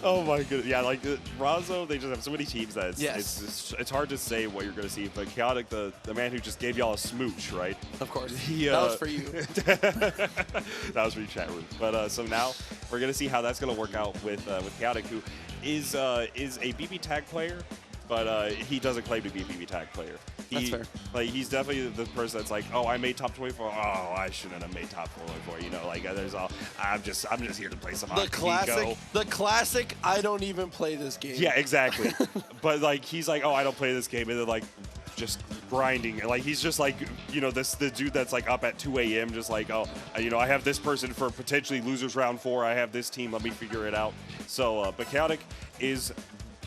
Oh my goodness. Yeah, like RAZZO, they just have so many teams that it's hard to say what you're going to see. But Chaotic, the man who just gave y'all a smooch, right? Of course. That was for you. That was for you, chat room. But so now we're going to see how that's going to work out with Chaotic, who is a BBTAG player, but he doesn't claim to be a BBTAG player. That's fair. Like, he's definitely the person that's like, oh, I made top 24. Oh, I shouldn't have made top 24. You know, like there's all. I'm just here to play some Akihiko. The classic. I don't even play this game. Yeah, exactly. But like he's like, oh, I don't play this game, and then like just grinding. Like he's just like, you know, the dude that's like up at 2 a.m. just like, oh, you know, I have this person for potentially losers round 4. I have this team. Let me figure it out. So, but Chaotic is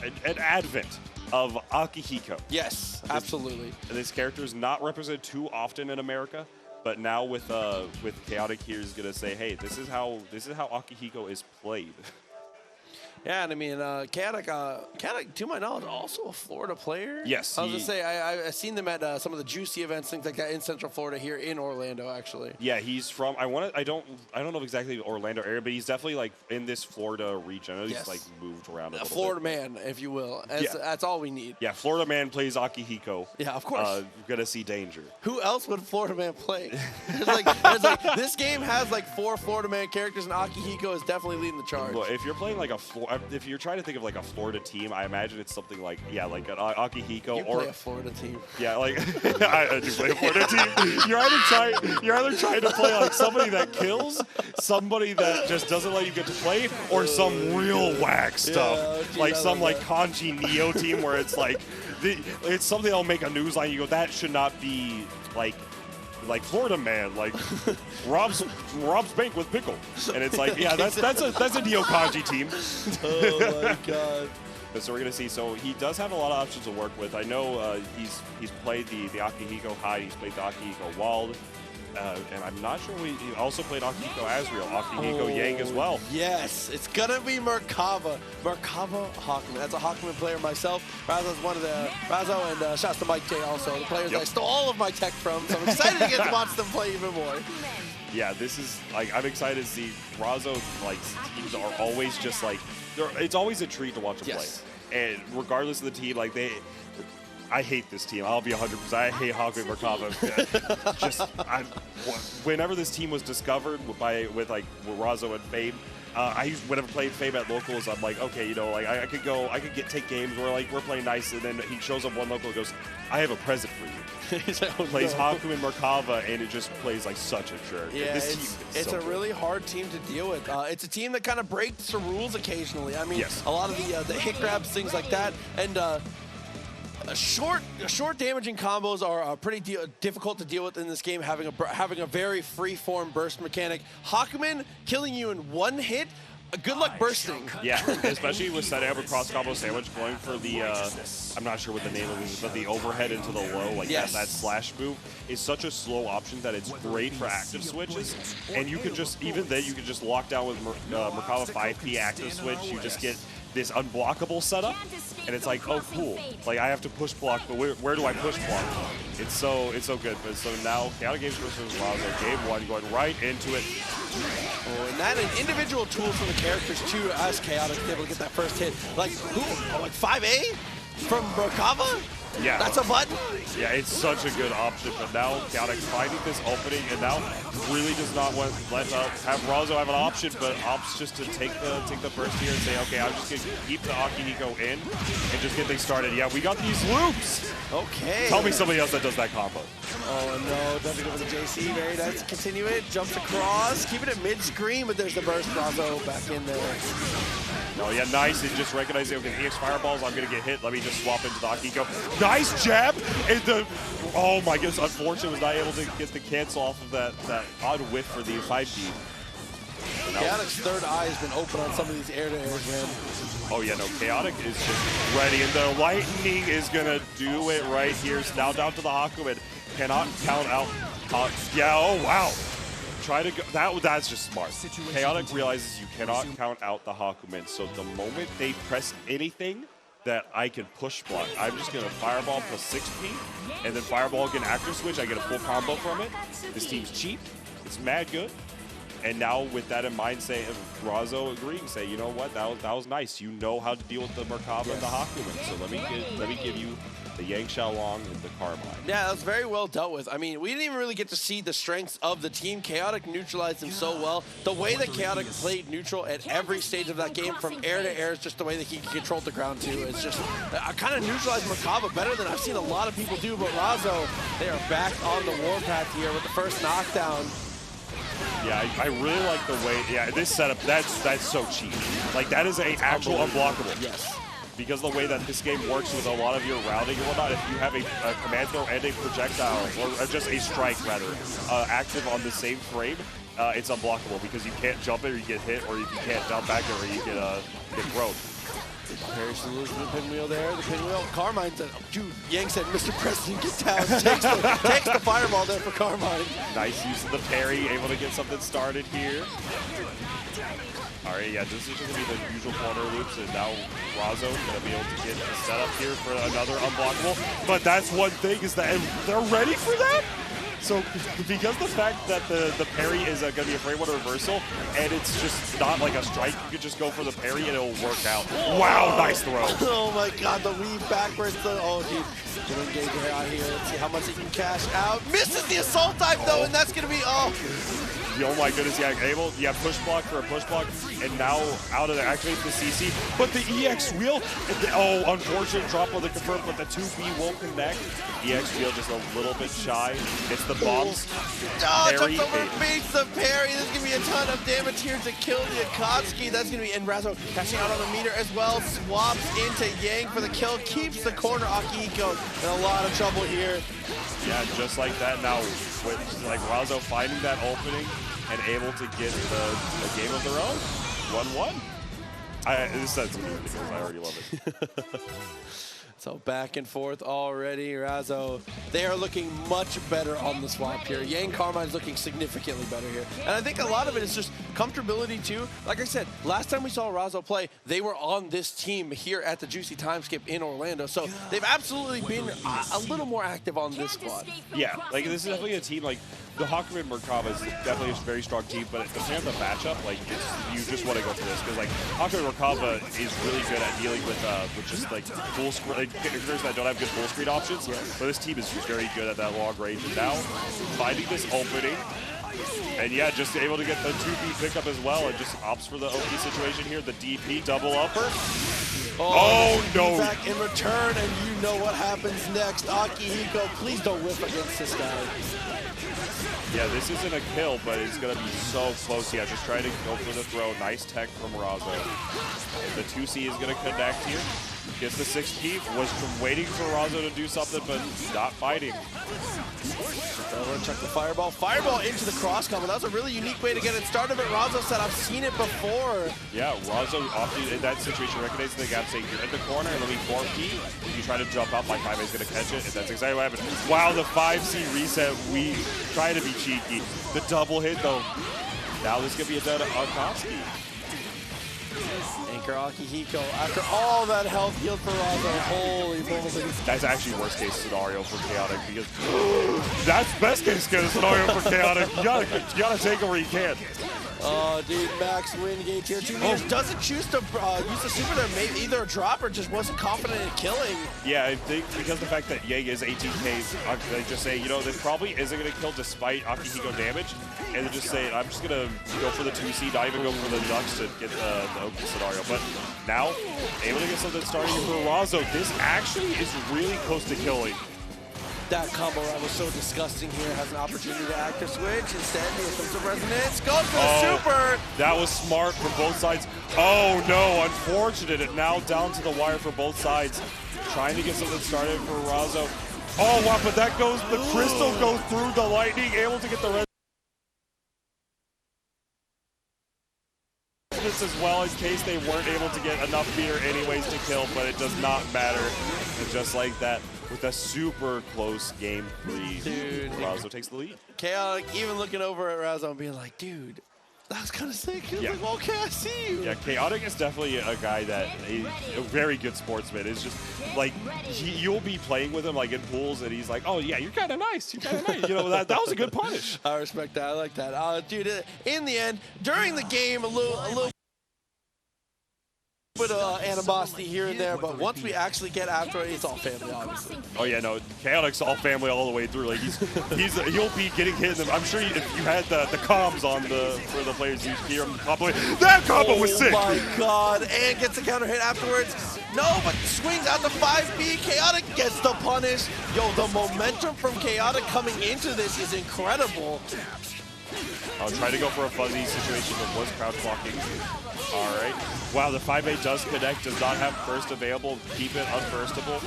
an advent of Akihiko. Yes, absolutely. This character is not represented too often in America, but now with Chaotic here is gonna say, hey, this is how Akihiko is played. Yeah, and I mean, Chaotic, to my knowledge, also a Florida player. Yes. I was gonna say, I've seen them at some of the Juicy events, things like that, in Central Florida, here in Orlando, actually. Yeah, he's from. I don't know exactly the Orlando area, but he's definitely like in this Florida region. I know he's like moved around a little Florida bit. man, if you will. That's all we need. Yeah, Florida man plays Akihiko. Yeah, of course. Gonna see danger. Who else would Florida man play? This game has like 4 Florida man characters, and Akihiko is definitely leading the charge. Well, if you're playing like if you're trying to think of like a Florida team, I imagine it's something like like an Akihiko you play a Florida team. Yeah, like I do play a Florida team. You're either trying to play like somebody that kills, somebody that just doesn't let you get to play, or some real whack stuff, like some like Kanji Neo team where it's like it's something that'll make a news line. You go, that should not be like Florida man, like robs bank with pickle, and it's like, yeah, that's a Neo Kanji team. Oh my god. So we're gonna see. So he does have a lot of options to work with. I know he's played the Akihiko High, he's played the Akihiko Wald, and I'm not sure he also played Akihiko Asriel, Akihiko Yang as well. Yes, it's gonna be Merkava Hawkman. That's a Hawkman player myself. RAZZO's one of the RAZZO, and shouts to Mike J also, the players I stole all of my tech from. So I'm excited to get to watch them play even more. Yeah, this is like, I'm excited to see RAZZO. Like, teams are always just like, it's always a treat to watch them play, and regardless of the team, like I hate this team. I'll be 100%. I hate Hawkman Merkava. Whenever this team was discovered with RAZZO and Fame, whenever I played Fame at locals, I'm like, okay, you know, like I could take games where like we're playing nice, and then he shows up one local and goes, I have a present for you. Plays Hawkman Merkava, and it just plays like such a jerk. Yeah, it's a really hard team to deal with. It's a team that kind of breaks the rules occasionally. I mean, a lot of the hit grabs, things like that, and short damaging combos are pretty difficult to deal with in this game, having a very free-form burst mechanic. Hawkman killing you in one hit, good luck bursting. Yeah, especially with setting up a cross combo sandwich, going for the, I'm not sure what the name of it is, but the overhead into the low, like that slash move, is such a slow option that it's great for active switches. And you could just, even then, you could just lock down with Merkava 5P active switch. You just get this unblockable setup, and it's like, oh cool, like I have to push block, but where do I push block? It's so good. But so now CHAOTIGAMEZ versus RAZZO, game 1, going right into it. Oh, and that an individual tool from the characters too, as Chaotic to be able to get that first hit. Like who? Oh, like 5A from Merkava? Yeah, that's a button. Yeah, it's such a good option. But now Chaotic finding this opening, and now really does not want have RAZZO have an option, but opts just to take the burst here and say, okay, I'm just gonna keep the Akihiko in and just get things started. Yeah, we got these loops. Okay. Tell me somebody else that does that combo. Oh no, doesn't go for the JC. Very nice. Continue it. Jumps across. Keeping it mid-screen, but there's the burst. RAZZO back in there. No, yeah, nice. And just recognizing, okay, EX fireballs, I'm going to get hit. Let me just swap into the Akihiko. Nice jab! And oh my goodness, unfortunately was not able to get the cancel off of that odd whiff for the 5P. Chaotic's third eye has been open on some of these air-to-airs, man. Oh yeah, no, Chaotic is just ready. And the lightning is going to do it right here. So now down to the Hakumen. Cannot count out. Yeah, oh wow. Try to go, that's just smart. Chaotic realizes you cannot count out the Hakumen, so the moment they press anything that I can push block, I'm just gonna fireball plus 6P, and then fireball again active switch, I get a full combo from it. This team's cheap, it's mad good. And now with that in mind, say RAZZO agreeing, say, you know what, that was nice. You know how to deal with the Merkaba and the Hakumen. So let me give you the Yang Xiaolong and the Carmine. Yeah, that was very well dealt with. I mean, we didn't even really get to see the strengths of the team. Chaotic neutralized them so well. The way that Chaotic played neutral at every stage of that game, from air to air, is just the way that he controlled the ground too. It's just, I kind of neutralized Merkaba better than I've seen a lot of people do, but RAZZO, they are back on the warpath here with the first knockdown. Yeah, I really like the way, this setup, that's so cheap. Like, that is an actual unblockable. Yes. Because the way that this game works with a lot of your routing and whatnot, if you have a command throw and a projectile, or just a strike rather, active on the same frame, it's unblockable because you can't jump it or you get hit, or if you can't jump back it or you get thrown. Parry solution to the pinwheel there. The pinwheel. Carmine said, dude, Yang said, Mr. President, get down. Takes the fireball there for Carmine. Nice use of the parry, able to get something started here. All right, yeah, this is going to be the usual corner loops, and now RAZZO is going to be able to get the setup here for another unblockable. But that's one thing, is that they're ready for that? So because the fact that the parry is going to be a frame one reversal, and it's just not like a strike, you could just go for the parry and it'll work out. Wow, nice throw. Oh my god, the weave backwards. Oh, dude. Gonna engage her out here. Let's see how much he can cash out. Misses the assault type though, and that's going to be, Oh my goodness, yeah, push block for a push block, and now out of there, activates the CC, but the EX wheel, unfortunate drop on the confirm, but the 2B won't connect. EX wheel just a little bit shy. It's the bombs. Parry. Beats the parry. There's going to be a ton of damage here to kill the Akatsuki. That's going to be, and RAZZO cashing out on the meter as well. Swaps into Yang for the kill, keeps the corner. Akihiko in a lot of trouble here. Yeah, just like that now, with like RAZZO finding that opening and able to get the game of their own. 1-1. This sounds ridiculous. I already love it. So back and forth already. RAZZO, they are looking much better on the swap here. Yang Carmine's looking significantly better here. And I think a lot of it is just comfortability too. Like I said, last time we saw RAZZO play, they were on this team here at the Juicy Time Skip in Orlando. So they've absolutely been a little more active on this squad. Yeah, like this is definitely a team, like the Hakumen Merkaba is definitely a very strong team, but depending on the matchup, like you just want to go for this, because like Hakumen Merkaba is really good at dealing with just like full screen, like characters that don't have good full screen options. Yeah. But this team is very good at that long range, and now finding this opening, and yeah, just able to get the 2B pickup as well, and just opts for the OP situation here, the DP double upper. Oh no! Back in return, and you know what happens next. Akihiko, please don't whiff against this guy. Yeah, this isn't a kill, but it's going to be so close. Yeah, just trying to go for the throw. Nice tech from RAZZO. The 2C is going to connect here. Gets the 6P. Was waiting for RAZZO to do something, but not fighting. Check the fireball. Fireball into the cross combo. That was a really unique way to get it started, but RAZZO said, I've seen it before. Yeah, RAZZO often in that situation recognizes the gap, saying you're in the corner, and let me 4P. If you try to jump out, my 5A is going to catch it, and that's exactly what happened. Wow, the 5C reset. We try to be cheeky. The double hit, though. Now this is going to be a dead Akatsuki. Anchor Akihiko, after all that health healed for RAZZO, holy moly. That's actually worst case scenario for Chaotic, because that's best case scenario for Chaotic. You gotta take it where you can. Oh, dude, Max Wingate here. 2 meters doesn't choose to use the super there. Maybe either a drop or just wasn't confident in killing. Yeah, I think because the fact that Yang is 18K, they just say, you know, this probably isn't going to kill despite Akihiko damage. And they just say, I'm just going to go for the 2C, not even go for the ducks to get the OP scenario. But now, able to get something started for RAZZO. This actually is really close to killing. That combo that was so disgusting here has an opportunity to active switch. Instead, here comes the resonance. Goes for the super. That was smart from both sides. Oh no, unfortunate. It now down to the wire for both sides. Trying to get something started for RAZZO. Oh wow, but that goes, the crystal goes through the lightning, able to get the resonance as well, in case they weren't able to get enough meter anyways to kill, but it does not matter. And just like that, with a super close game 3, dude, RAZZO takes the lead. Chaotic even looking over at RAZZO and being like, dude, That was kind of sick. He was Yeah. like, okay, I see you. Yeah, Chaotic is definitely a guy that is a very good sportsman. It's just like you'll be playing with him like in pools, and he's like, "Oh yeah, you're kind of nice. You're kind of nice." You know, that was a good punish. I respect that. I like that. Dude, in the end, during the game, a little bit of animosity here and there, but once we actually get after it, it's all family, obviously. Oh yeah, no, Chaotic's all family all the way through. Like he'll be getting hit. I'm sure if you had the comms on for the players, you'd hear him probably. That combo was sick. Oh my god! And gets a counter hit afterwards. No, but swings out the 5B. Chaotic gets the punish. Yo, the momentum from Chaotic coming into this is incredible. I'll try to go for a fuzzy situation, but was crouch blocking. All right. Wow, the 5A does connect, does not have burst available. Keep it unburstable.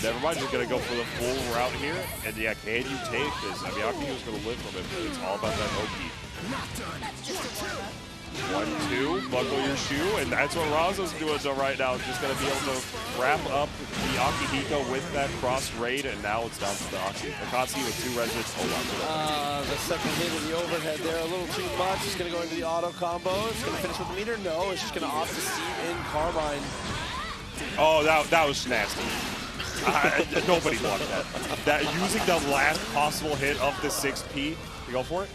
Never mind, he's going to go for the full route here. And yeah, can you take this? I mean, Aki was going to live from it, but it's all about that Oki. 1-2, buckle your shoe, and that's what RAZZO's doing so right now. Just going to be able to wrap up the Akihiko with that cross raid, and now it's down to the Akatsuki with 2 residents. Hold on to that. The second hit of the overhead there, a little too much. It's going to go into the auto combo. It's going to finish with the meter. No, it's just going to opt to seed in Carbine. Oh, that was nasty. Nobody blocked that. That using the last possible hit of the 6P. You go for it?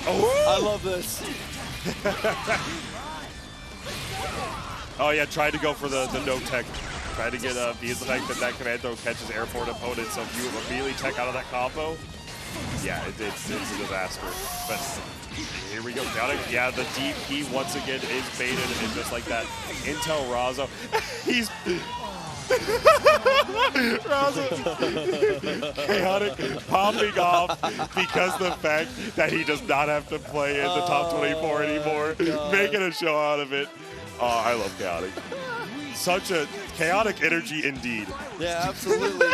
Oh, I love this. Oh yeah, tried to go for the no tech. Tried to get the fact that command throw catches airport opponent, so if you immediately tech out of that combo, yeah, it's a disaster. But here we go, Chaotic. Yeah, the DP once again is baited, and just like that, Intel RAZZO, he's Chaotic popping off because the fact that he does not have to play in the top 24 anymore, making a show out of it. Oh, I love Chaotic. Such a chaotic energy indeed. Yeah, absolutely.